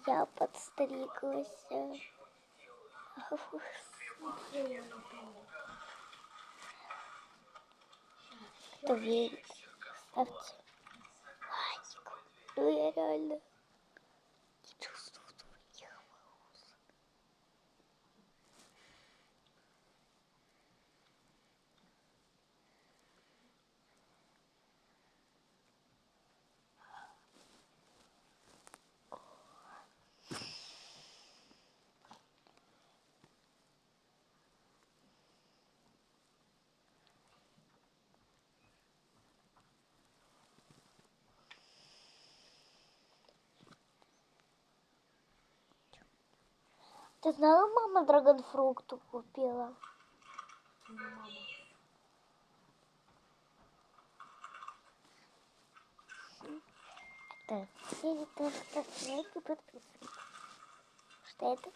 Я подстриглась. Кто верит, ставьте лайк. Ну я реально не чувствую твоих волос. Ты знала, мама драгонфрукт купила? Это что это?